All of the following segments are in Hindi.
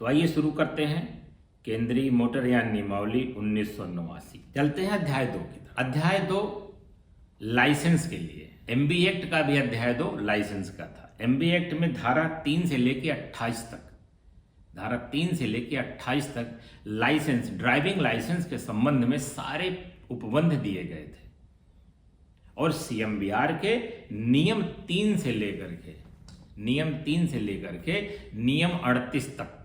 तो आइए शुरू करते हैं केंद्रीय मोटरयान नियमावली 1989। चलते हैं अध्याय 2 की तरफ। अध्याय 2 लाइसेंस के लिए। एमबी एक्ट का भी अध्याय 2 लाइसेंस का था। एमबी एक्ट में धारा 3 से लेके 28 तक, धारा 3 से लेके 28 तक लाइसेंस, ड्राइविंग लाइसेंस के संबंध में सारे उपबंध दिए गए थे। और सीएमबीआर के नियम 3 से लेकर के नियम 38 तक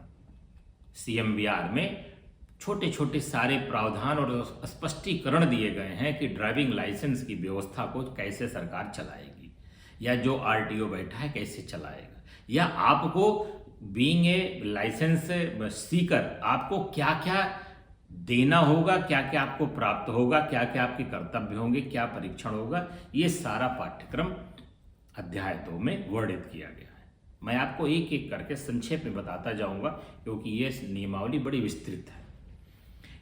सीएमबीआर में छोटे छोटे सारे प्रावधान और स्पष्टीकरण दिए गए हैं कि ड्राइविंग लाइसेंस की व्यवस्था को कैसे सरकार चलाएगी, या जो आरटीओ बैठा है कैसे चलाएगा, या आपको बीइंग ए लाइसेंस सीकर आपको क्या क्या देना होगा, क्या क्या आपको प्राप्त होगा, क्या क्या आपके कर्तव्य होंगे, क्या परीक्षण होगा। ये सारा पाठ्यक्रम अध्याय 2 में वर्णित किया गया है। मैं आपको एक एक करके संक्षेप में बताता जाऊंगा क्योंकि ये नियमावली बड़ी विस्तृत है।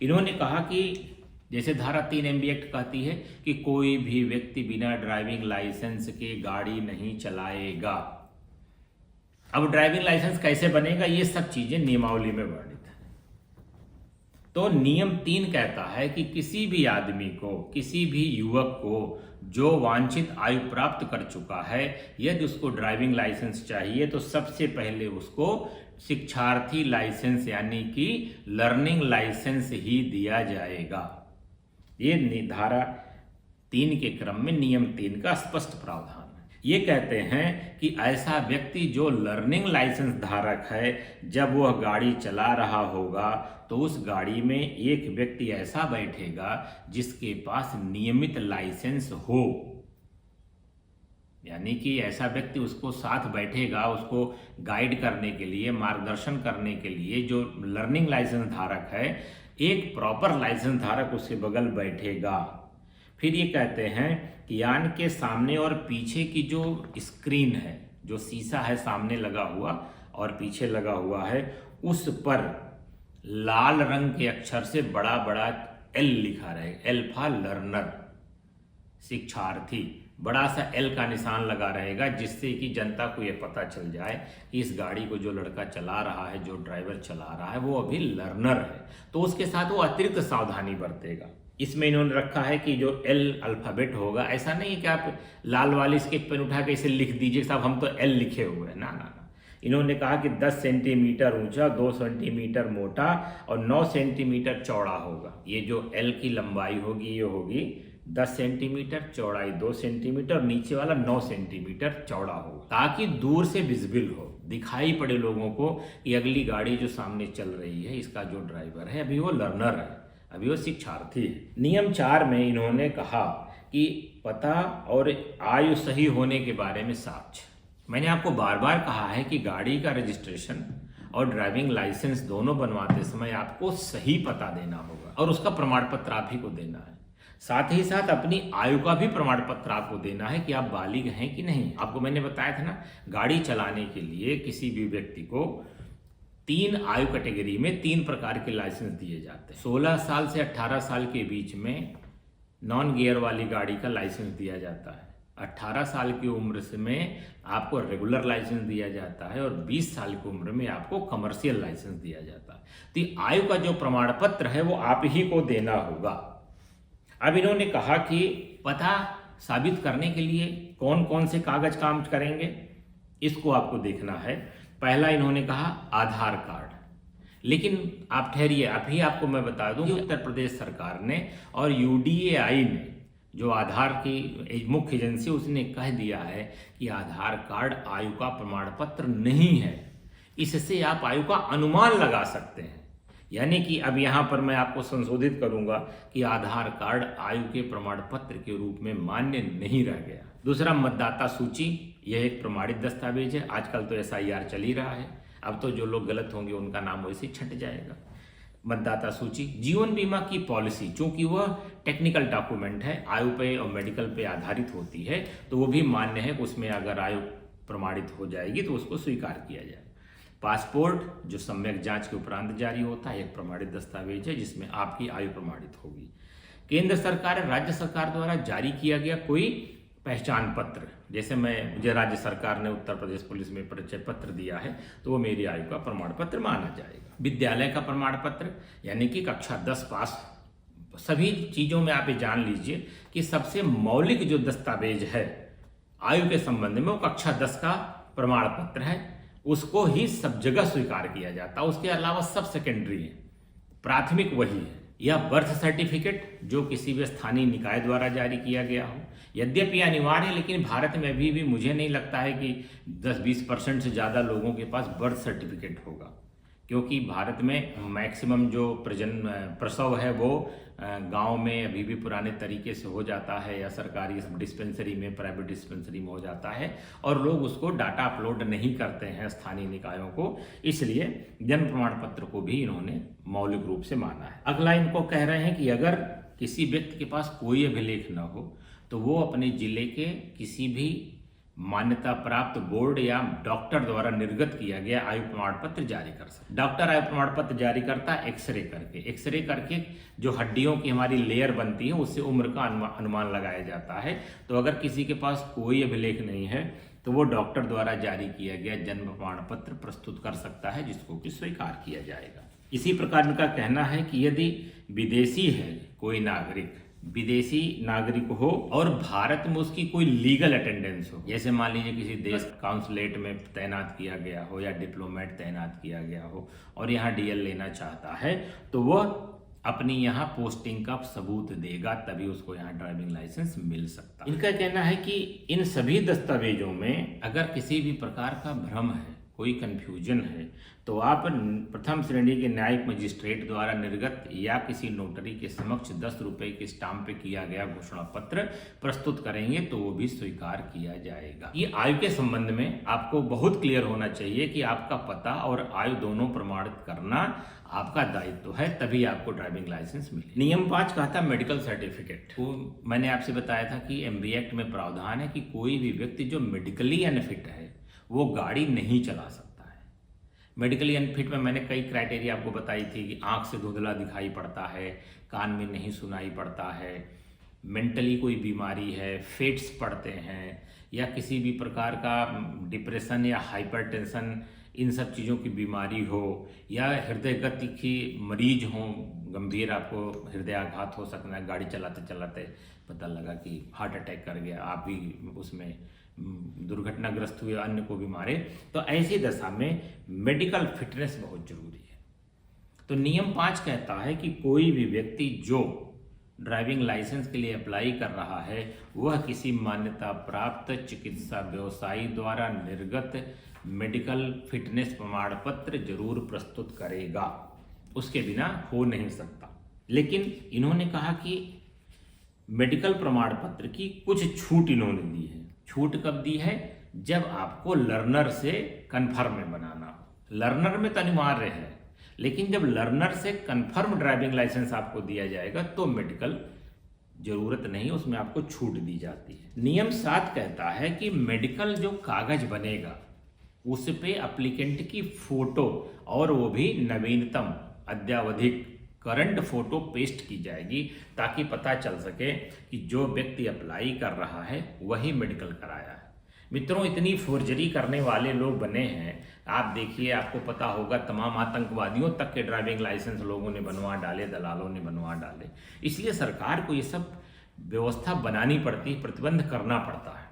इन्होंने कहा कि जैसे धारा 3 एमबी एक्ट कहती है कि कोई भी व्यक्ति बिना ड्राइविंग लाइसेंस के गाड़ी नहीं चलाएगा। अब ड्राइविंग लाइसेंस कैसे बनेगा, ये सब चीजें नियमावली में वर्णित है। तो नियम 3 कहता है कि किसी भी आदमी को, किसी भी युवक को जो वांछित आयु प्राप्त कर चुका है, यदि उसको ड्राइविंग लाइसेंस चाहिए तो सबसे पहले उसको शिक्षार्थी लाइसेंस यानी कि लर्निंग लाइसेंस ही दिया जाएगा। ये धारा 3 के क्रम में नियम 3 का स्पष्ट प्रावधान है। ये कहते हैं कि ऐसा व्यक्ति जो लर्निंग लाइसेंस धारक है, जब वह गाड़ी चला रहा होगा तो उस गाड़ी में एक व्यक्ति ऐसा बैठेगा जिसके पास नियमित लाइसेंस हो, यानी कि ऐसा व्यक्ति उसको साथ बैठेगा, उसको गाइड करने के लिए, मार्गदर्शन करने के लिए। जो लर्निंग लाइसेंस धारक है, एक प्रॉपर लाइसेंस धारक उसके बगल बैठेगा। फिर ये कहते हैं कि यान के सामने और पीछे की जो स्क्रीन है, जो शीशा है सामने लगा हुआ और पीछे लगा हुआ है, उस पर लाल रंग के अक्षर से बड़ा बड़ा एल लिखा रहे, एल्फा लर्नर, शिक्षार्थी, बड़ा सा एल का निशान लगा रहेगा, जिससे कि जनता को यह पता चल जाए कि इस गाड़ी को जो लड़का चला रहा है, जो ड्राइवर चला रहा है, वो अभी लर्नर है। तो उसके साथ वो अतिरिक्त सावधानी बरतेगा। इसमें इन्होंने रखा है कि जो एल अल्फाबेट होगा, ऐसा नहीं है कि आप लाल वाली स्केच पेन उठा के इसे लिख दीजिए साहब हम तो एल लिखे हुए हैं, ना ना ना। इन्होंने कहा कि 10 सेंटीमीटर ऊंचा, 2 सेंटीमीटर मोटा और 9 सेंटीमीटर चौड़ा होगा। ये जो एल की लंबाई होगी, ये होगी 10 सेंटीमीटर, चौड़ाई 2 सेंटीमीटर, नीचे वाला 9 सेंटीमीटर चौड़ा होगा, ताकि दूर से विजिबल हो, दिखाई पड़े लोगों को कि अगली गाड़ी जो सामने चल रही है, इसका जो ड्राइवर है अभी वो लर्नर है, अभी वो शिक्षार्थी है। नियम 4 में इन्होंने कहा कि पता और आयु सही होने के बारे में साक्ष्य। मैंने आपको बार बार कहा है कि गाड़ी का रजिस्ट्रेशन और ड्राइविंग लाइसेंस दोनों बनवाते समय आपको सही पता देना होगा और उसका प्रमाण पत्र आप ही को देना है। साथ ही साथ अपनी आयु का भी प्रमाण पत्र आपको देना है कि आप बालिग हैं कि नहीं। आपको मैंने बताया था ना, गाड़ी चलाने के लिए किसी भी व्यक्ति को 3 आयु कैटेगरी में 3 प्रकार के लाइसेंस दिए जाते हैं। 16 साल से 18 साल के बीच में नॉन गियर वाली गाड़ी का लाइसेंस दिया जाता है। 18 साल की उम्र से में आपको रेगुलर लाइसेंस दिया जाता है और 20 साल की उम्र में आपको कमर्शियल लाइसेंस दिया जाता है। तो आयु का जो प्रमाण पत्र है वो आप ही को देना होगा। अब इन्होंने कहा कि पता साबित करने के लिए कौन कौन से कागज काम करेंगे, इसको आपको देखना है। पहला इन्होंने कहा आधार कार्ड। लेकिन आप ठहरिए, अभी आपको मैं बता दूं, उत्तर प्रदेश सरकार ने और यूडीएआई ने, जो आधार की मुख्य एजेंसी, उसने कह दिया है कि आधार कार्ड आयु का प्रमाण पत्र नहीं है। इससे आप आयु का अनुमान लगा सकते हैं। यानी कि अब यहाँ पर मैं आपको संशोधित करूंगा कि आधार कार्ड आयु के प्रमाण पत्र के रूप में मान्य नहीं रह गया। दूसरा, मतदाता सूची, यह एक प्रमाणित दस्तावेज है। आजकल तो SIR चल ही रहा है, अब तो जो लोग गलत होंगे उनका नाम वैसे छट जाएगा। मतदाता सूची, जीवन बीमा की पॉलिसी, चूंकि वह टेक्निकल डॉक्यूमेंट है, आयु पे और मेडिकल पे आधारित होती है, तो वो भी मान्य है। उसमें अगर आयु प्रमाणित हो जाएगी तो उसको स्वीकार किया जाए। पासपोर्ट, जो सम्यक जांच के उपरांत जारी होता है, एक प्रमाणित दस्तावेज है जिसमें आपकी आयु प्रमाणित होगी। केंद्र सरकार, राज्य सरकार द्वारा जारी किया गया कोई पहचान पत्र, जैसे मुझे राज्य सरकार ने उत्तर प्रदेश पुलिस में परिचय पत्र दिया है, तो वो मेरी आयु का प्रमाण पत्र माना जाएगा। विद्यालय का प्रमाण पत्र यानी कि कक्षा 10 पास। सभी चीज़ों में आप ये जान लीजिए कि सबसे मौलिक जो दस्तावेज है आयु के संबंध में वो कक्षा 10 का प्रमाण पत्र है, उसको ही सब जगह स्वीकार किया जाता है। उसके अलावा सब सेकेंडरी है, प्राथमिक वही है। या बर्थ सर्टिफिकेट जो किसी भी स्थानीय निकाय द्वारा जारी किया गया हो, यद्यपि अनिवार्य है, लेकिन भारत में अभी भी मुझे नहीं लगता है कि 10-20% से ज़्यादा लोगों के पास बर्थ सर्टिफिकेट होगा, क्योंकि भारत में मैक्सिमम जो प्रसव है वो गांव में अभी भी पुराने तरीके से हो जाता है, या सरकारी डिस्पेंसरी में, प्राइवेट डिस्पेंसरी में हो जाता है, और लोग उसको डाटा अपलोड नहीं करते हैं स्थानीय निकायों को, इसलिए जन्म प्रमाण पत्र को भी इन्होंने मौलिक रूप से माना है। अगला इनको कह रहे हैं कि अगर किसी व्यक्ति के पास कोई अभिलेख न हो तो वो अपने जिले के किसी भी मान्यता प्राप्त बोर्ड या डॉक्टर द्वारा निर्गत किया गया आयु प्रमाण पत्र जारी कर सकता। डॉक्टर आयु प्रमाण पत्र जारी करता है एक्सरे करके जो हड्डियों की हमारी लेयर बनती है उससे उम्र का अनुमान लगाया जाता है। तो अगर किसी के पास कोई अभिलेख नहीं है तो वो डॉक्टर द्वारा जारी किया गया जन्म प्रमाण पत्र प्रस्तुत कर सकता है, जिसको कि स्वीकार किया जाएगा। इसी प्रकार इनका कहना है कि यदि विदेशी है कोई नागरिक, विदेशी नागरिक हो और भारत में उसकी कोई लीगल अटेंडेंस हो, जैसे मान लीजिए किसी देश काउंसलेट में तैनात किया गया हो या डिप्लोमेट तैनात किया गया हो और यहाँ डीएल लेना चाहता है, तो वह अपनी यहाँ पोस्टिंग का सबूत देगा, तभी उसको यहाँ ड्राइविंग लाइसेंस मिल सकता है। इनका कहना है कि इन सभी दस्तावेजों में अगर किसी भी प्रकार का भ्रम है, कोई कंफ्यूजन है, तो आप प्रथम श्रेणी के न्यायिक मजिस्ट्रेट द्वारा निर्गत या किसी नोटरी के समक्ष 10 रुपये के स्टाम्प पे किया गया घोषणा पत्र प्रस्तुत करेंगे तो वो भी स्वीकार किया जाएगा। ये आयु के संबंध में आपको बहुत क्लियर होना चाहिए कि आपका पता और आयु दोनों प्रमाणित करना आपका दायित्व है, तभी आपको ड्राइविंग लाइसेंस मिले। नियम 5 कहता है मेडिकल सर्टिफिकेट। तो मैंने आपसे बताया था कि MB एक्ट में प्रावधान है कि कोई भी व्यक्ति जो मेडिकली अनफिट है वो गाड़ी नहीं चला सकता है। मेडिकली अनफिट में मैंने कई क्राइटेरिया आपको बताई थी कि आंख से धुंधला दिखाई पड़ता है, कान में नहीं सुनाई पड़ता है, मेंटली कोई बीमारी है, फेट्स पड़ते हैं, या किसी भी प्रकार का डिप्रेशन या हाइपरटेंशन, इन सब चीज़ों की बीमारी हो, या हृदय गति की मरीज हो, गंभीर आपको हृदयाघात हो सकता है, गाड़ी चलाते चलाते पता लगा कि हार्ट अटैक कर गया, आप भी उसमें दुर्घटनाग्रस्त हुए, अन्य को भी मारे, तो ऐसी दशा में मेडिकल फिटनेस बहुत जरूरी है। तो नियम 5 कहता है कि कोई भी व्यक्ति जो ड्राइविंग लाइसेंस के लिए अप्लाई कर रहा है वह किसी मान्यता प्राप्त चिकित्सा व्यवसायी द्वारा निर्गत मेडिकल फिटनेस प्रमाण पत्र जरूर प्रस्तुत करेगा, उसके बिना हो नहीं सकता। लेकिन इन्होंने कहा कि मेडिकल प्रमाण पत्र की कुछ छूट इन्होंने दी है। छूट कब दी है? जब आपको लर्नर से कन्फर्म में बनाना हो। लर्नर में तो अनिवार्य है, लेकिन जब लर्नर से कन्फर्म ड्राइविंग लाइसेंस आपको दिया जाएगा तो मेडिकल जरूरत नहीं, उसमें आपको छूट दी जाती है। नियम 7 कहता है कि मेडिकल जो कागज बनेगा उस पे एप्लीकेंट की फोटो, और वो भी नवीनतम अद्यावधिक करंट फोटो पेस्ट की जाएगी, ताकि पता चल सके कि जो व्यक्ति अप्लाई कर रहा है वही मेडिकल कराया है। मित्रों, इतनी फोर्जरी करने वाले लोग बने हैं, आप देखिए, आपको पता होगा तमाम आतंकवादियों तक के ड्राइविंग लाइसेंस लोगों ने बनवा डाले, दलालों ने बनवा डाले। इसलिए सरकार को ये सब व्यवस्था बनानी पड़ती, प्रतिबंध करना पड़ता है।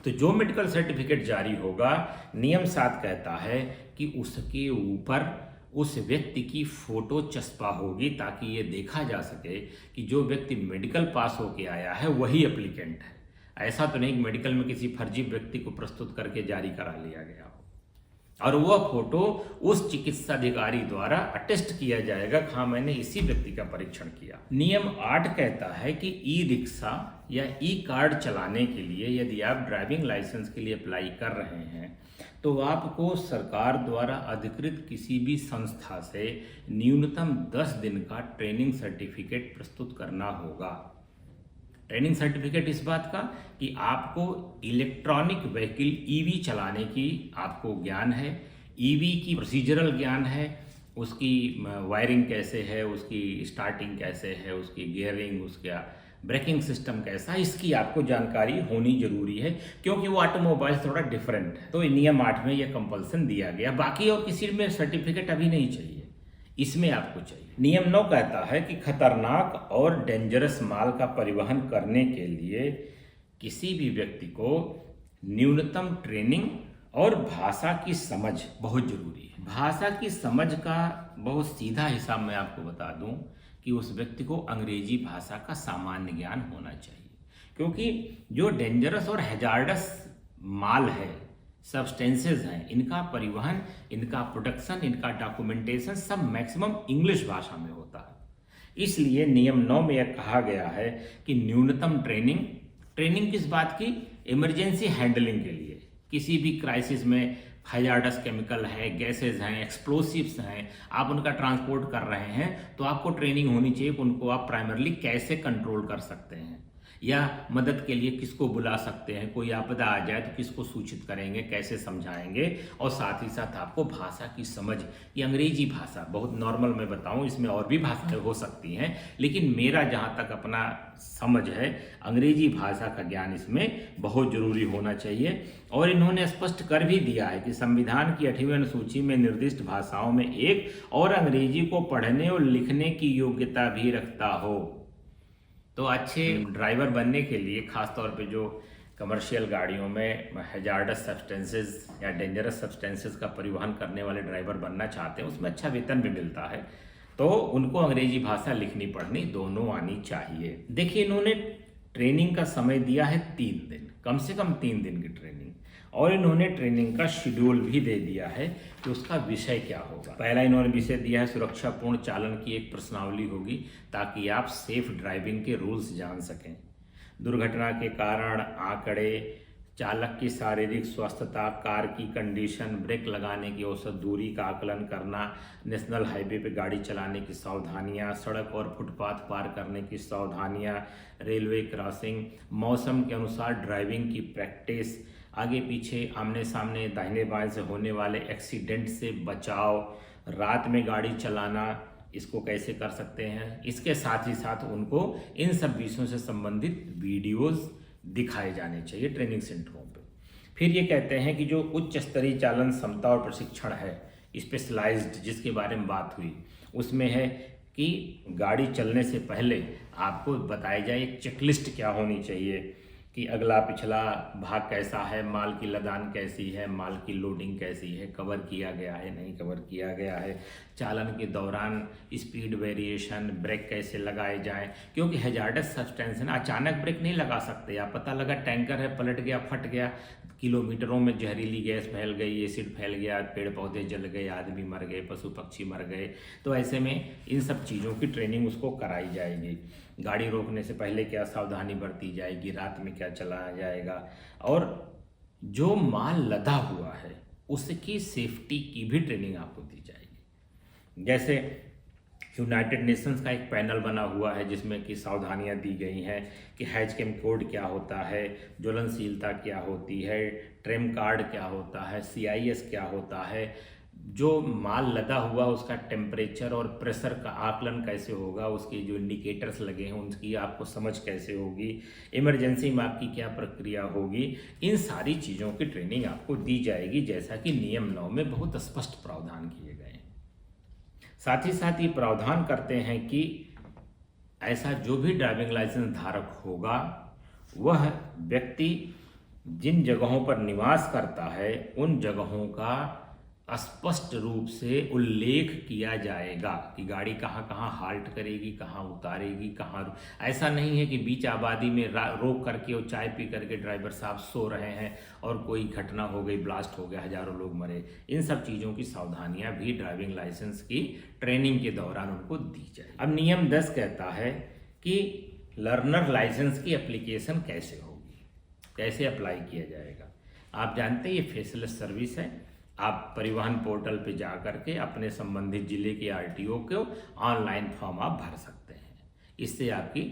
तो जो मेडिकल सर्टिफिकेट जारी होगा, नियम 7 कहता है कि उसके ऊपर उस व्यक्ति की फोटो चस्पा होगी, ताकि ये देखा जा सके कि जो व्यक्ति मेडिकल पास होके आया है वही एप्लीकेंट है। ऐसा तो नहीं कि मेडिकल में किसी फर्जी व्यक्ति को प्रस्तुत करके जारी करा लिया गया हो, और वह फोटो उस चिकित्सा अधिकारी द्वारा अटेस्ट किया जाएगा, हाँ मैंने इसी व्यक्ति का परीक्षण किया। नियम 8 कहता है कि ई रिक्शा या ई कार्ड चलाने के लिए यदि आप ड्राइविंग लाइसेंस के लिए अप्लाई कर रहे हैं तो आपको सरकार द्वारा अधिकृत किसी भी संस्था से न्यूनतम 10 दिन का ट्रेनिंग सर्टिफिकेट प्रस्तुत करना होगा। ट्रेनिंग सर्टिफिकेट इस बात का कि आपको इलेक्ट्रॉनिक व्हीकल ईवी चलाने की आपको ज्ञान है, ईवी की प्रोसीजरल ज्ञान है, उसकी वायरिंग कैसे है, उसकी स्टार्टिंग कैसे है, उसकी गियरिंग, उसका ब्रेकिंग सिस्टम कैसा है, इसकी आपको जानकारी होनी जरूरी है, क्योंकि वो ऑटोमोबाइल थोड़ा डिफरेंट है। तो नियम 8 में यह कंपल्सन दिया गया। बाकी और किसी में सर्टिफिकेट अभी नहीं चाहिए, इसमें आपको चाहिए। नियम 9 कहता है कि खतरनाक और डेंजरस माल का परिवहन करने के लिए किसी भी व्यक्ति को न्यूनतम ट्रेनिंग और भाषा की समझ बहुत जरूरी है। भाषा की समझ का बहुत सीधा हिसाब मैं आपको बता दूं कि उस व्यक्ति को अंग्रेजी भाषा का सामान्य ज्ञान होना चाहिए, क्योंकि जो डेंजरस और हैजार्डस माल है, सब्सटेंसेस हैं, इनका परिवहन, इनका प्रोडक्शन, इनका डॉक्यूमेंटेशन सब मैक्सिमम इंग्लिश भाषा में होता है। इसलिए नियम 9 में यह कहा गया है कि न्यूनतम ट्रेनिंग किस बात की? इमरजेंसी हैंडलिंग के लिए। किसी भी क्राइसिस में हैजार्डस केमिकल है, गैसेज हैं, एक्सप्लोसिव्स हैं, आप उनका ट्रांसपोर्ट कर रहे हैं, तो आपको ट्रेनिंग होनी चाहिए कि उनको आप प्राइमरली कैसे कंट्रोल कर सकते हैं, या मदद के लिए किसको बुला सकते हैं, कोई आपदा आ जाए तो किसको सूचित करेंगे, कैसे समझाएंगे। और साथ ही साथ आपको भाषा की समझ, ये अंग्रेजी भाषा बहुत नॉर्मल मैं बताऊं, इसमें और भी भाषाएं हो सकती हैं, लेकिन मेरा जहां तक अपना समझ है, अंग्रेजी भाषा का ज्ञान इसमें बहुत जरूरी होना चाहिए। और इन्होंने स्पष्ट कर भी दिया है कि संविधान की 8वीं अनुसूची में निर्दिष्ट भाषाओं में एक और अंग्रेजी को पढ़ने और लिखने की योग्यता भी रखता हो। तो अच्छे ड्राइवर बनने के लिए, खासतौर पे जो कमर्शियल गाड़ियों में हैजार्डस सब्सटेंसेस या डेंजरस सब्सटेंसेस का परिवहन करने वाले ड्राइवर बनना चाहते हैं, उसमें अच्छा वेतन भी मिलता है, तो उनको अंग्रेजी भाषा लिखनी पढ़नी दोनों आनी चाहिए। देखिए, इन्होंने ट्रेनिंग का समय दिया है 3 दिन, कम से कम 3 दिन की ट्रेनिंग, और इन्होंने ट्रेनिंग का शेड्यूल भी दे दिया है कि उसका विषय क्या होगा। पहला इन्होंने विषय दिया है सुरक्षापूर्ण चालन की एक प्रश्नावली होगी, ताकि आप सेफ ड्राइविंग के रूल्स जान सकें। दुर्घटना के कारण आंकड़े, चालक की शारीरिक स्वस्थता, कार की कंडीशन, ब्रेक लगाने की औसत दूरी का आकलन करना, नेशनल हाईवे पे गाड़ी चलाने की सावधानियां, सड़क और फुटपाथ पार करने की सावधानियां, रेलवे क्रॉसिंग, मौसम के अनुसार ड्राइविंग की प्रैक्टिस, आगे पीछे, आमने सामने, दाहिने बाएं से होने वाले एक्सीडेंट से बचाव, रात में गाड़ी चलाना, इसको कैसे कर सकते हैं। इसके साथ ही साथ उनको इन सब विषयों से संबंधित वीडियोस दिखाए जाने चाहिए ट्रेनिंग सेंटरों पे। फिर ये कहते हैं कि जो उच्च स्तरीय चालन क्षमता और प्रशिक्षण है, स्पेशलाइज्ड, जिसके बारे में बात हुई, उसमें है कि गाड़ी चलने से पहले आपको बताया जाए एक चेकलिस्ट क्या होनी चाहिए, कि अगला पिछला भाग कैसा है, माल की लदान कैसी है, माल की लोडिंग कैसी है, कवर किया गया है नहीं कवर किया गया है, चालन के दौरान स्पीड वेरिएशन, ब्रेक कैसे लगाए जाएं, क्योंकि हैजार्डस सब्सटेंस है ना, अचानक ब्रेक नहीं लगा सकते आप। पता लगा टैंकर है, पलट गया, फट गया, किलोमीटरों में जहरीली गैस फैल गई, एसिड फैल गया, पेड़ पौधे जल गए, आदमी मर गए, पशु पक्षी मर गए, तो ऐसे में इन सब चीज़ों की ट्रेनिंग उसको कराई जाएगी। गाड़ी रोकने से पहले क्या सावधानी बरती जाएगी, रात में क्या चलाया जाएगा, और जो माल लदा हुआ है उसकी सेफ्टी की भी ट्रेनिंग आपको दी जाएगी। जैसे यूनाइटेड नेशंस का एक पैनल बना हुआ है जिसमें कि सावधानियां दी गई हैं कि हैजकैम कोड क्या होता है, ज्वलनशीलता क्या होती है, ट्रेम कार्ड क्या होता है, CIS क्या होता है, जो माल लदा हुआ उसका टेम्परेचर और प्रेशर का आकलन कैसे होगा, उसके जो इंडिकेटर्स लगे हैं उनकी आपको समझ कैसे होगी, इमरजेंसी में आपकी क्या प्रक्रिया होगी, इन सारी चीज़ों की ट्रेनिंग आपको दी जाएगी, जैसा कि नियम 9 में बहुत स्पष्ट प्रावधान किए गए हैं। साथ ही साथ ये प्रावधान करते हैं कि ऐसा जो भी ड्राइविंग लाइसेंस धारक होगा, वह व्यक्ति जिन जगहों पर निवास करता है उन जगहों का स्पष्ट रूप से उल्लेख किया जाएगा कि गाड़ी कहाँ कहाँ हाल्ट करेगी, कहाँ उतारेगी, कहाँ। ऐसा नहीं है कि बीच आबादी में रोक करके और चाय पी करके ड्राइवर साहब सो रहे हैं और कोई घटना हो गई, ब्लास्ट हो गया, हजारों लोग मरे। इन सब चीज़ों की सावधानियां भी ड्राइविंग लाइसेंस की ट्रेनिंग के दौरान उनको दी जाए। अब नियम 10 कहता है कि लर्नर लाइसेंस की एप्लीकेशन कैसे होगी, कैसे अप्लाई किया जाएगा। आप जानते हैं ये फेसलेस सर्विस है। आप परिवहन पोर्टल पे जा करके अपने संबंधित जिले के RTO को ऑनलाइन फॉर्म आप भर सकते हैं। इससे आपकी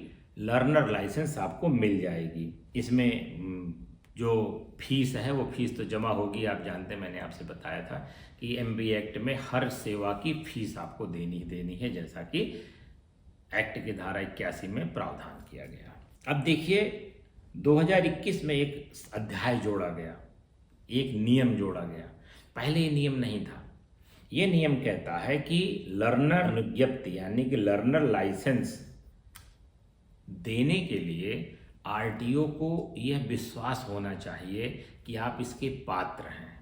लर्नर लाइसेंस आपको मिल जाएगी। इसमें जो फीस है वो फीस तो जमा होगी। आप जानते हैं, मैंने आपसे बताया था कि MB एक्ट में हर सेवा की फीस आपको देनी है, जैसा कि एक्ट की धारा 81 में प्रावधान किया गया। अब देखिए 2021 में एक अध्याय जोड़ा गया, एक नियम जोड़ा गया। पहले ये नियम नहीं था। ये नियम कहता है कि लर्नर अनुज्ञप्ति यानी कि लर्नर लाइसेंस देने के लिए आरटीओ को यह विश्वास होना चाहिए कि आप इसके पात्र हैं,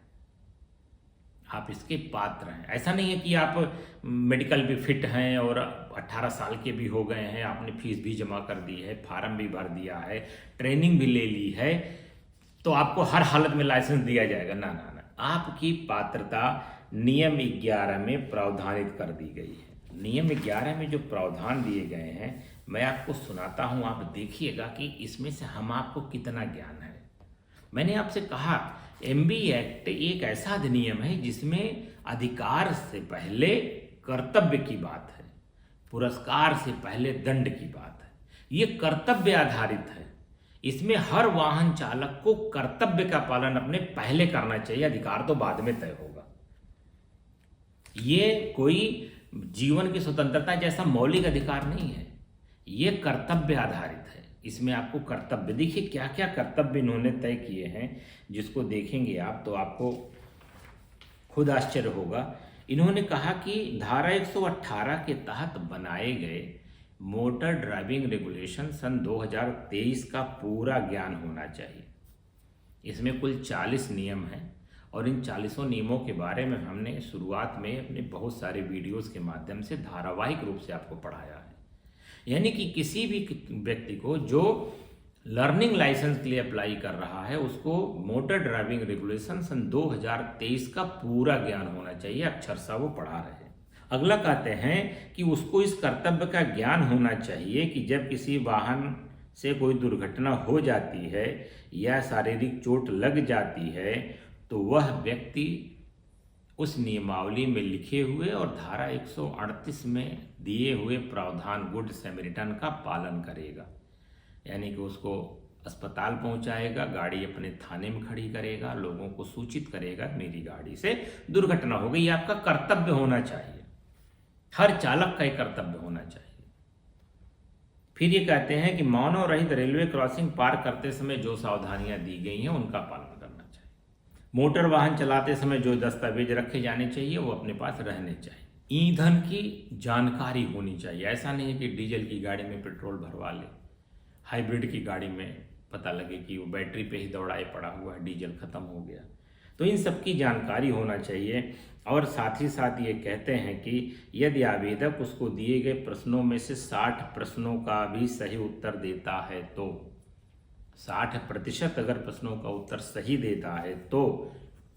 आप इसके पात्र हैं। ऐसा नहीं है कि आप मेडिकल भी फिट हैं और 18 साल के भी हो गए हैं, आपने फीस भी जमा कर दी है, फार्म भी भर दिया है, ट्रेनिंग भी ले ली है, तो आपको हर हालत में लाइसेंस दिया जाएगा। ना ना ना, आपकी पात्रता नियम 11 में प्रावधानित कर दी गई है। नियम 11 में जो प्रावधान दिए गए हैं मैं आपको सुनाता हूं, आप देखिएगा कि इसमें से हम आपको कितना ज्ञान है। मैंने आपसे कहा एमबी एक्ट एक ऐसा अधिनियम है जिसमें अधिकार से पहले कर्तव्य की बात है, पुरस्कार से पहले दंड की बात है। ये कर्तव्य आधारित है। इसमें हर वाहन चालक को कर्तव्य का पालन अपने पहले करना चाहिए, अधिकार तो बाद में तय होगा। ये कोई जीवन की स्वतंत्रता जैसा मौलिक अधिकार नहीं है, ये कर्तव्य आधारित है। इसमें आपको कर्तव्य, देखिए क्या क्या कर्तव्य इन्होंने तय किए हैं, जिसको देखेंगे आप तो आपको खुद आश्चर्य होगा। इन्होंने कहा कि धारा 118 के तहत बनाए गए मोटर ड्राइविंग रेगुलेशन सन 2023 का पूरा ज्ञान होना चाहिए। इसमें कुल 40 नियम हैं और इन 40 नियमों के बारे में हमने शुरुआत में अपने बहुत सारे वीडियोस के माध्यम से धारावाहिक रूप से आपको पढ़ाया है। यानी कि किसी भी व्यक्ति को जो लर्निंग लाइसेंस के लिए अप्लाई कर रहा है उसको मोटर ड्राइविंग रेगुलेशन सन 2023 का पूरा ज्ञान होना चाहिए, अक्षरशः वो पढ़ा रहे हैं। अगला कहते हैं कि उसको इस कर्तव्य का ज्ञान होना चाहिए कि जब किसी वाहन से कोई दुर्घटना हो जाती है या शारीरिक चोट लग जाती है तो वह व्यक्ति उस नियमावली में लिखे हुए और धारा 138 में दिए हुए प्रावधान गुड सैमरिटन का पालन करेगा। यानी कि उसको अस्पताल पहुंचाएगा, गाड़ी अपने थाने में खड़ी करेगा, लोगों को सूचित करेगा मेरी गाड़ी से दुर्घटना हो गई। ये आपका कर्तव्य होना चाहिए, हर चालक का एक कर्तव्य होना चाहिए। फिर ये कहते हैं कि मानव रहित रेलवे क्रॉसिंग पार करते समय जो सावधानियां दी गई हैं उनका पालन करना चाहिए। मोटर वाहन चलाते समय जो दस्तावेज रखे जाने चाहिए वो अपने पास रहने चाहिए। ईंधन की जानकारी होनी चाहिए। ऐसा नहीं है कि डीजल की गाड़ी में पेट्रोल भरवा ले, हाइब्रिड की गाड़ी में पता लगे कि वो बैटरी पे ही दौड़ाए पड़ा हुआ है, डीजल खत्म हो गया। तो इन सब की जानकारी होना चाहिए। और साथ ही साथ ये कहते हैं कि यदि आवेदक उसको दिए गए प्रश्नों में से 60 प्रश्नों का भी सही उत्तर देता है तो 60% अगर प्रश्नों का उत्तर सही देता है तो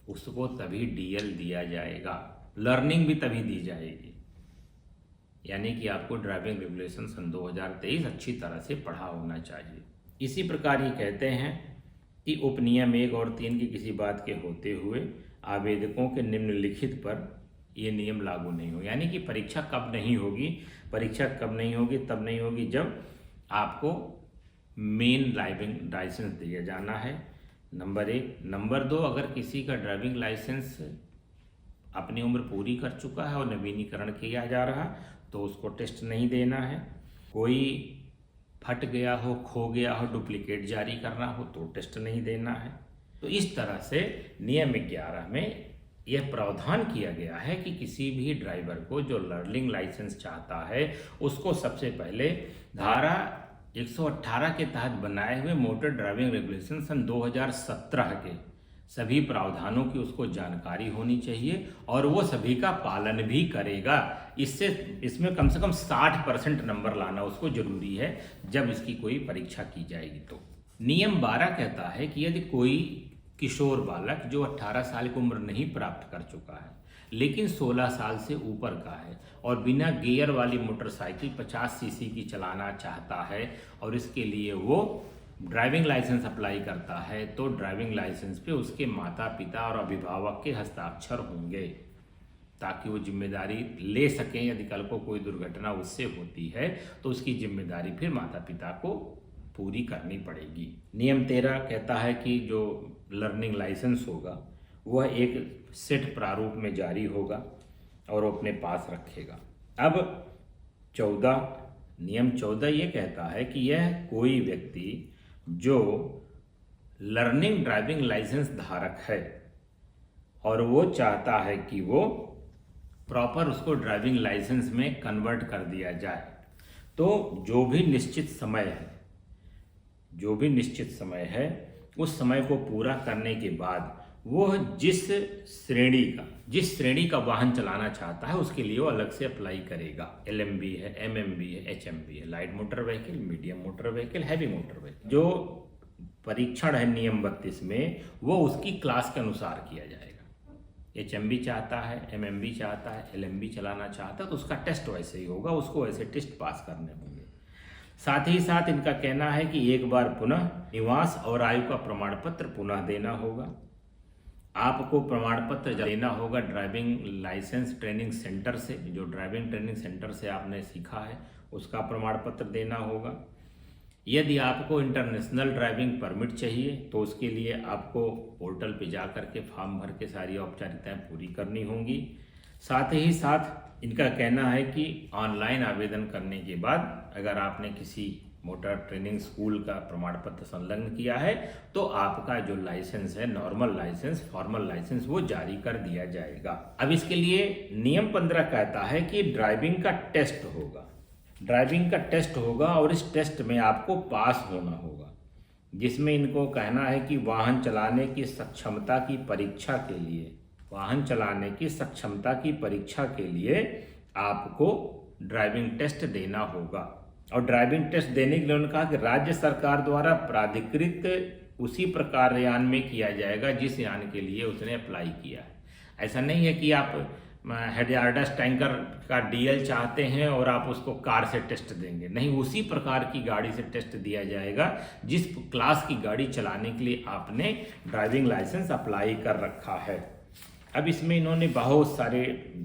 उसको तभी डीएल दिया जाएगा, लर्निंग भी तभी दी जाएगी। यानी कि आपको ड्राइविंग रेगुलेशन सन 2023 अच्छी तरह से पढ़ा होना चाहिए। इसी प्रकार ये कहते हैं कि उपनियम 1 और 3 की किसी बात के होते हुए आवेदकों के निम्नलिखित पर ये नियम लागू नहीं हो। यानी कि परीक्षा कब नहीं होगी, परीक्षा कब नहीं होगी, तब नहीं होगी जब आपको मेन ड्राइविंग लाइसेंस दिया जाना है, नंबर 1। नंबर 2, अगर किसी का ड्राइविंग लाइसेंस अपनी उम्र पूरी कर चुका है और नवीनीकरण किया जा रहा तो उसको टेस्ट नहीं देना है। कोई फट गया हो, खो गया हो, डुप्लीकेट जारी करना हो तो टेस्ट नहीं देना है। तो इस तरह से नियम 11 में यह प्रावधान किया गया है कि किसी भी ड्राइवर को जो लर्निंग लाइसेंस चाहता है उसको सबसे पहले धारा 118 के तहत बनाए हुए मोटर ड्राइविंग रेगुलेशन सन 2017 के सभी प्रावधानों की उसको जानकारी होनी चाहिए और वो सभी का पालन भी करेगा। इसमें कम से कम 60% नंबर लाना उसको जरूरी है जब इसकी कोई परीक्षा की जाएगी। तो नियम 12 कहता है कि यदि कोई किशोर बालक जो 18 साल की उम्र नहीं प्राप्त कर चुका है लेकिन 16 साल से ऊपर का है और बिना गियर वाली मोटरसाइकिल 50 सीसी की चलाना चाहता है और इसके लिए वो ड्राइविंग लाइसेंस अप्लाई करता है तो ड्राइविंग लाइसेंस पे उसके माता पिता और अभिभावक के हस्ताक्षर होंगे ताकि वो जिम्मेदारी ले सकें। यदि कल को कोई दुर्घटना उससे होती है तो उसकी जिम्मेदारी फिर माता पिता को पूरी करनी पड़ेगी। नियम 13 कहता है कि जो लर्निंग लाइसेंस होगा वह एक सेट प्रारूप में जारी होगा और वो अपने पास रखेगा। अब 14 नियम 14 ये कहता है कि यह कोई व्यक्ति जो लर्निंग ड्राइविंग लाइसेंस धारक है और वो चाहता है कि वो प्रॉपर उसको ड्राइविंग लाइसेंस में कन्वर्ट कर दिया जाए, तो जो भी निश्चित समय है उस समय को पूरा करने के बाद वो जिस श्रेणी का वाहन चलाना चाहता है उसके लिए वो अलग से अप्लाई करेगा। LMB है, MMB है, HMB है, light motor vehicle, medium motor vehicle, heavy motor vehicle. जो परीक्षण है नियम 32 में वो उसकी क्लास के अनुसार किया जाएगा। HMB चाहता है, MMB चाहता है, LMB चलाना चाहता है तो उसका टेस्ट वैसे ही होगा, उसको वैसे टेस्ट पास करने होंगे। साथ ही साथ इनका कहना है कि एक बार पुनः निवास और आयु का प्रमाण पत्र पुनः देना होगा। आपको प्रमाण पत्र देना होगा ड्राइविंग लाइसेंस ट्रेनिंग सेंटर से, जो ड्राइविंग ट्रेनिंग सेंटर से आपने सीखा है उसका प्रमाण पत्र देना होगा। यदि आपको इंटरनेशनल ड्राइविंग परमिट चाहिए तो उसके लिए आपको पोर्टल पे जा कर के फॉर्म भर के सारी औपचारिकताएं पूरी करनी होंगी। साथ ही साथ इनका कहना है कि ऑनलाइन आवेदन करने के बाद अगर आपने किसी मोटर ट्रेनिंग स्कूल का प्रमाण पत्र संलग्न किया है तो आपका जो लाइसेंस है, नॉर्मल लाइसेंस, फॉर्मल लाइसेंस, वो जारी कर दिया जाएगा। अब इसके लिए नियम 15 कहता है कि ड्राइविंग का टेस्ट होगा और इस टेस्ट में आपको पास होना होगा, जिसमें इनको कहना है कि वाहन चलाने की सक्षमता की परीक्षा के लिए आपको ड्राइविंग टेस्ट देना होगा। और ड्राइविंग टेस्ट देने के लिए उन्होंने कहा कि राज्य सरकार द्वारा प्राधिकृत उसी प्रकार यान में किया जाएगा जिस यान के लिए उसने अप्लाई किया है। ऐसा नहीं है कि आप हेडियार्डस टैंकर का DL चाहते हैं और आप उसको कार से टेस्ट देंगे, नहीं, उसी प्रकार की गाड़ी से टेस्ट दिया जाएगा जिस क्लास की गाड़ी चलाने के लिए आपने ड्राइविंग लाइसेंस अप्लाई कर रखा है। अब इसमें इन्होंने बहुत सारे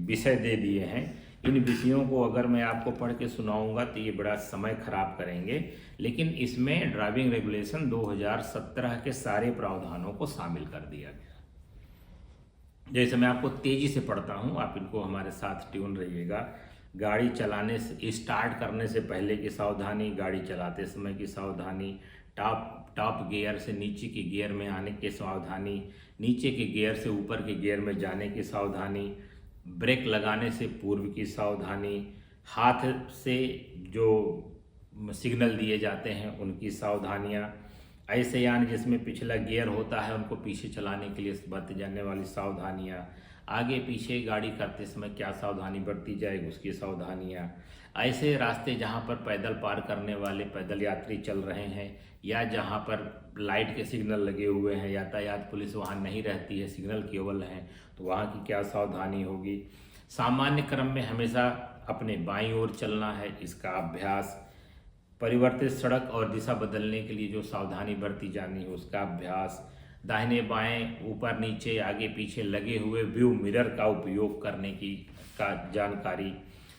विषय दे दिए हैं। इन विषयों को अगर मैं आपको पढ़ के सुनाऊंगा तो ये बड़ा समय खराब करेंगे, लेकिन इसमें ड्राइविंग रेगुलेशन 2017 के सारे प्रावधानों को शामिल कर दिया गया। जैसे मैं आपको तेजी से पढ़ता हूँ, आप इनको हमारे साथ ट्यून रहिएगा। गाड़ी चलाने से स्टार्ट करने से पहले की सावधानी, गाड़ी चलाते समय की सावधानी, टॉप गियर से नीचे के गियर में आने की सावधानी, नीचे के गियर से ऊपर के गियर में जाने की सावधानी, ब्रेक लगाने से पूर्व की सावधानी, हाथ से जो सिग्नल दिए जाते हैं उनकी सावधानियाँ, ऐसे यान जिसमें पिछला गियर होता है उनको पीछे चलाने के लिए बरती जाने वाली सावधानियाँ, आगे पीछे गाड़ी करते समय क्या सावधानी बरती जाए उसकी सावधानियाँ, ऐसे रास्ते जहाँ पर पैदल पार करने वाले पैदल यात्री चल रहे हैं या जहाँ पर लाइट के सिग्नल लगे हुए हैं, यातायात पुलिस वहाँ नहीं रहती है, सिग्नल केवल हैं, तो वहाँ की क्या सावधानी होगी। सामान्य क्रम में हमेशा अपने बाईं ओर चलना है, इसका अभ्यास। परिवर्तित सड़क और दिशा बदलने के लिए जो सावधानी बरती जानी है उसका अभ्यास। दाहिने बाएं, ऊपर नीचे, आगे पीछे लगे हुए व्यू मिरर का उपयोग करने की जानकारी।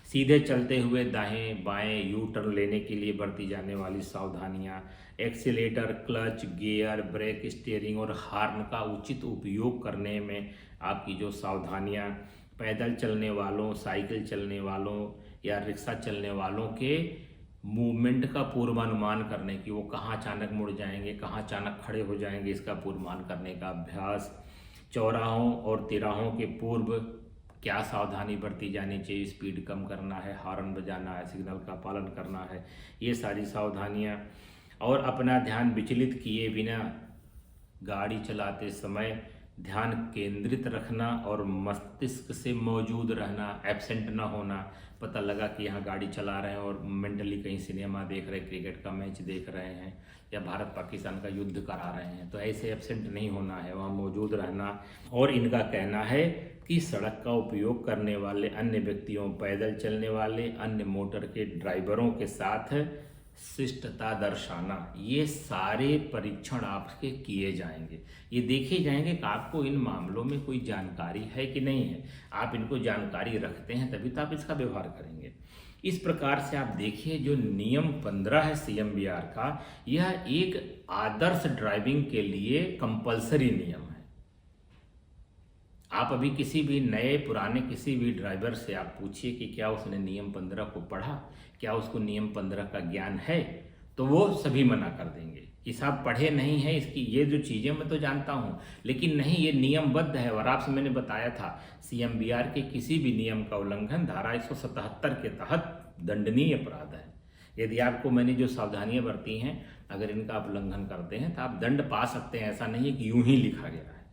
सीधे चलते हुए दाएं बाएं यू टर्न लेने के लिए बरती जाने वाली सावधानियाँ। Accelerator, clutch, gear, brake, steering और हार्न का उचित उपयोग करने में आपकी जो सावधानियाँ। पैदल चलने वालों, साइकिल चलने वालों या रिक्शा चलने वालों के मूवमेंट का पूर्वानुमान करने की, वो कहाँ अचानक मुड़ जाएंगे, कहाँ अचानक खड़े हो जाएंगे, इसका पूर्वानुमान करने का अभ्यास। चौराहों और तिराहों के पूर्व क्या सावधानी बरती जानी चाहिए, स्पीड कम करना है, हॉर्न बजाना है, सिग्नल का पालन करना है, ये सारी सावधानियाँ। और अपना ध्यान विचलित किए बिना गाड़ी चलाते समय ध्यान केंद्रित रखना और मस्तिष्क से मौजूद रहना, एब्सेंट ना होना। पता लगा कि यहाँ गाड़ी चला रहे हैं और मेंटली कहीं सिनेमा देख रहे हैं, क्रिकेट का मैच देख रहे हैं या भारत पाकिस्तान का युद्ध करा रहे हैं, तो ऐसे एब्सेंट नहीं होना है, वहाँ मौजूद रहना। और इनका कहना है कि सड़क का उपयोग करने वाले अन्य व्यक्तियों, पैदल चलने वाले अन्य मोटर के ड्राइवरों के साथ शिष्टता दर्शाना, ये सारे परीक्षण आपके किए जाएंगे। ये देखे जाएंगे कि आपको इन मामलों में कोई जानकारी है कि नहीं है। आप इनको जानकारी रखते हैं तभी तो आप इसका व्यवहार करेंगे। इस प्रकार से आप देखिए जो नियम 15 है CMVR का, यह एक आदर्श ड्राइविंग के लिए कंपलसरी नियम है। आप अभी किसी भी नए पुराने किसी भी ड्राइवर से आप पूछिए कि क्या उसने नियम 15 को पढ़ा, क्या उसको नियम 15 का ज्ञान है, तो वो सभी मना कर देंगे कि साहब पढ़े नहीं है, इसकी ये जो चीज़ें मैं तो जानता हूँ लेकिन नहीं, ये नियमबद्ध है। और आपसे मैंने बताया था CMBR के किसी भी नियम का उल्लंघन धारा 177 के तहत दंडनीय अपराध है। यदि आपको मैंने जो सावधानियां बरती हैं, अगर इनका आप उल्लंघन करते हैं तो आप दंड पा सकते हैं। ऐसा नहीं है कि यूं ही लिखा गया है,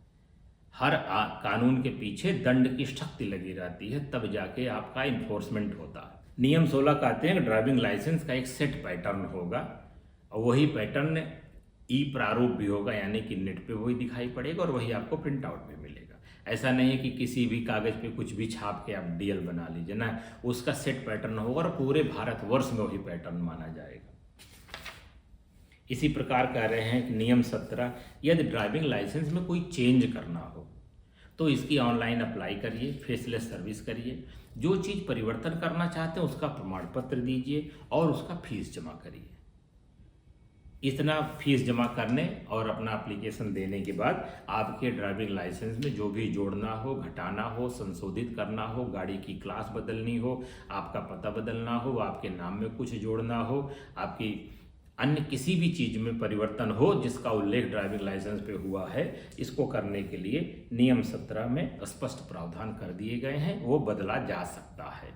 हर कानून के पीछे दंड की शक्ति लगी रहती है, तब जाके आपका इन्फोर्समेंट होता है। नियम 16 कहते हैं कि ड्राइविंग लाइसेंस का एक सेट पैटर्न होगा और वही पैटर्न ई प्रारूप भी होगा, यानी कि नेट पे वही दिखाई पड़ेगा और वही आपको प्रिंट आउट में मिलेगा। ऐसा नहीं है कि किसी भी कागज़ पे कुछ भी छाप के आप DL बना लीजिए ना, उसका सेट पैटर्न होगा और पूरे भारतवर्ष में वही पैटर्न माना जाएगा। इसी प्रकार कह रहे हैं कि नियम 17, यदि ड्राइविंग लाइसेंस में कोई चेंज करना हो तो इसकी ऑनलाइन अप्लाई करिए, फेसलेस सर्विस करिए, जो चीज़ परिवर्तन करना चाहते हैं उसका प्रमाण पत्र दीजिए और उसका फीस जमा करिए। इतना फीस जमा करने और अपना एप्लीकेशन देने के बाद आपके ड्राइविंग लाइसेंस में जो भी जोड़ना हो, घटाना हो, संशोधित करना हो, गाड़ी की क्लास बदलनी हो, आपका पता बदलना हो, आपके नाम में कुछ जोड़ना हो, आपकी अन्य किसी भी चीज़ में परिवर्तन हो जिसका उल्लेख ड्राइविंग लाइसेंस पे हुआ है, इसको करने के लिए नियम 17 में स्पष्ट प्रावधान कर दिए गए हैं, वो बदला जा सकता है।